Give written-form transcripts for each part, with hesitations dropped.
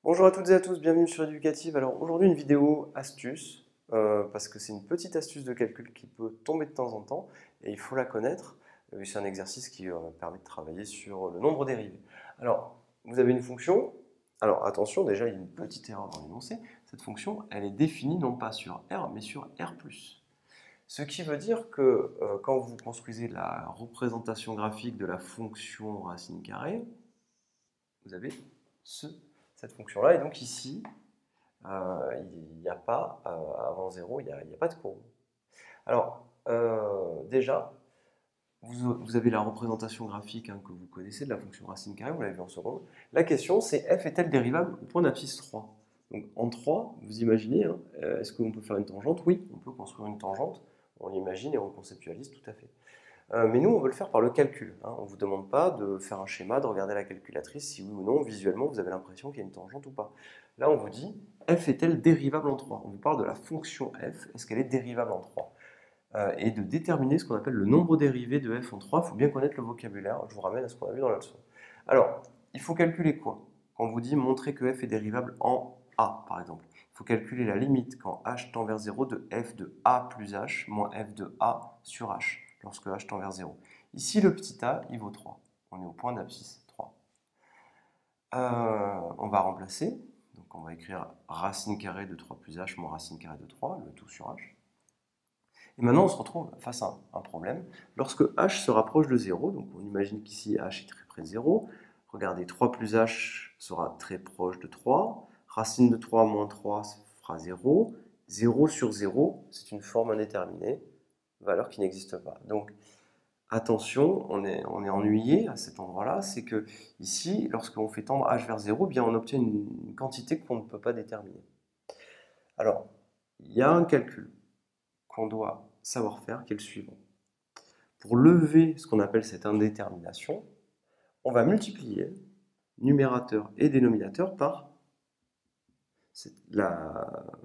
Bonjour à toutes et à tous, bienvenue sur Educative. Alors aujourd'hui une vidéo astuce, parce que c'est une petite astuce de calcul qui peut tomber de temps en temps et il faut la connaître. C'est un exercice qui permet de travailler sur le nombre dérivé. Alors vous avez une fonction, alors attention déjà il y a une petite erreur dans l'énoncé, cette fonction elle est définie non pas sur R mais sur R+. Ce qui veut dire que quand vous construisez la représentation graphique de la fonction racine carrée, vous avez ce, cette fonction-là. Et donc ici, il n'y a pas, avant 0, il y a pas de courbe. Alors, déjà, vous avez la représentation graphique que vous connaissez de la fonction racine carrée, vous l'avez vu en seconde. La question, c'est f est-elle dérivable au point d'abscisse 3? Donc en 3, vous imaginez, est-ce qu'on peut faire une tangente? Oui, on peut construire une tangente, on l'imagine et on le conceptualise tout à fait. Mais nous, on veut le faire par le calcul. On ne vous demande pas de faire un schéma, de regarder la calculatrice, si oui ou non, visuellement, vous avez l'impression qu'il y a une tangente ou pas. Là, on vous dit, f est-elle dérivable en 3? On vous parle de la fonction f, est-ce qu'elle est dérivable en 3? Et de déterminer ce qu'on appelle le nombre dérivé de f en 3, il faut bien connaître le vocabulaire, je vous ramène à ce qu'on a vu dans la leçon. Alors, il faut calculer quoi? Quand on vous dit montrer que f est dérivable en a, par exemple, il faut calculer la limite quand h tend vers 0 de f de a plus h moins f de a sur h, lorsque h tend vers 0. Ici, le petit a, il vaut 3. On est au point d'abscisse 3. On va remplacer. Donc on va écrire racine carrée de 3 plus h moins racine carrée de 3, le tout sur h. Et maintenant, on se retrouve face à un problème. Lorsque h se rapproche de 0, donc on imagine qu'ici h est très près de 0, regardez, 3 plus h sera très proche de 3, racine de 3 moins 3 fera 0, 0 sur 0, c'est une forme indéterminée, valeur qui n'existe pas. Donc, attention, on est ennuyé à cet endroit-là, c'est que ici, lorsqu'on fait tendre h vers 0, bien on obtient une quantité qu'on ne peut pas déterminer. Alors, il y a un calcul qu'on doit savoir faire, qui est le suivant. Pour lever ce qu'on appelle cette indétermination, on va multiplier numérateur et dénominateur par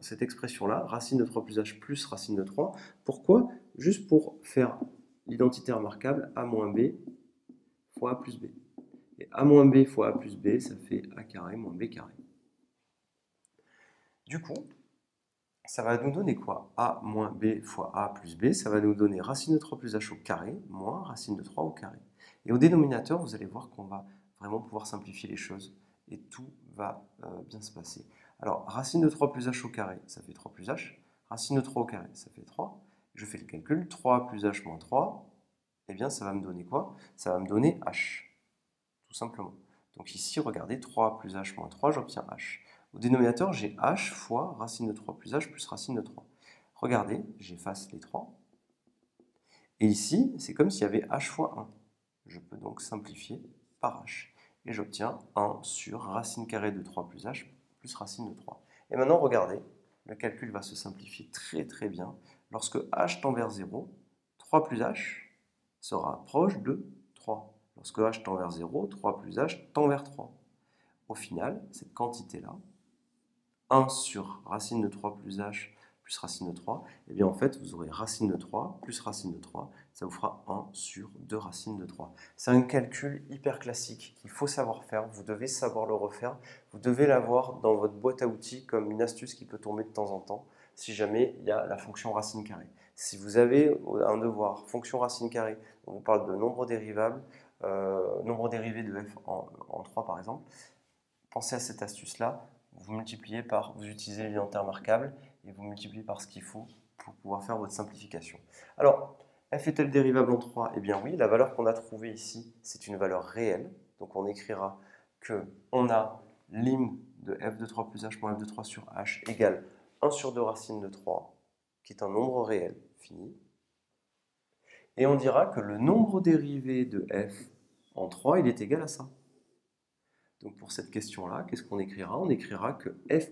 cette expression-là, racine de 3 plus h plus racine de 3. Pourquoi? Juste pour faire l'identité remarquable a moins b fois a plus b. Et a moins b fois a plus b, ça fait a carré moins b carré. Du coup, ça va nous donner quoi? A moins b fois a plus b, ça va nous donner racine de 3 plus h au carré, moins racine de 3 au carré. Et au dénominateur, vous allez voir qu'on va vraiment pouvoir simplifier les choses et tout va bien se passer. Alors, racine de 3 plus h au carré, ça fait 3 plus h. Racine de 3 au carré, ça fait 3. Je fais le calcul, 3 plus h moins 3, eh bien ça va me donner quoi? Ça va me donner h, tout simplement. Donc ici, regardez, 3 plus h moins 3, j'obtiens h. Au dénominateur, j'ai h fois racine de 3 plus h plus racine de 3. Regardez, j'efface les 3. Et ici, c'est comme s'il y avait h fois 1. Je peux donc simplifier par h. Et j'obtiens 1 sur racine carrée de 3 plus h plus racine de 3. Et maintenant, regardez, le calcul va se simplifier très très bien. Lorsque h tend vers 0, 3 plus h sera proche de 3. Lorsque h tend vers 0, 3 plus h tend vers 3. Au final, cette quantité-là, 1 sur racine de 3 plus h plus racine de 3, et bien en fait, vous aurez racine de 3 plus racine de 3, ça vous fera 1 sur 2 racines de 3. C'est un calcul hyper classique qu'il faut savoir faire, vous devez savoir le refaire, vous devez l'avoir dans votre boîte à outils comme une astuce qui peut tomber de temps en temps, si jamais il y a la fonction racine carrée. Si vous avez un devoir, fonction racine carrée, on vous parle de nombre dérivable, nombre dérivé de f en 3 par exemple, pensez à cette astuce-là, vous multipliez par, vous utilisez l'identité remarquable et vous multipliez par ce qu'il faut pour pouvoir faire votre simplification. Alors, f est-elle dérivable en 3? Eh bien oui, la valeur qu'on a trouvée ici, c'est une valeur réelle. Donc on écrira que on a lim de f de 3 plus h moins f de 3 sur h égale 1 sur 2 racine de 3, qui est un nombre réel fini. Et on dira que le nombre dérivé de f en 3, il est égal à ça. Donc pour cette question-là, qu'est-ce qu'on écrira? On écrira que f'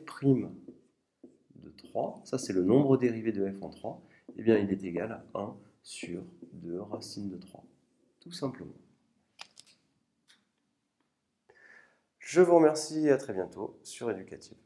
de 3, ça c'est le nombre dérivé de f en 3, eh bien il est égal à 1 sur 2 racine de 3, tout simplement. Je vous remercie et à très bientôt sur Educative.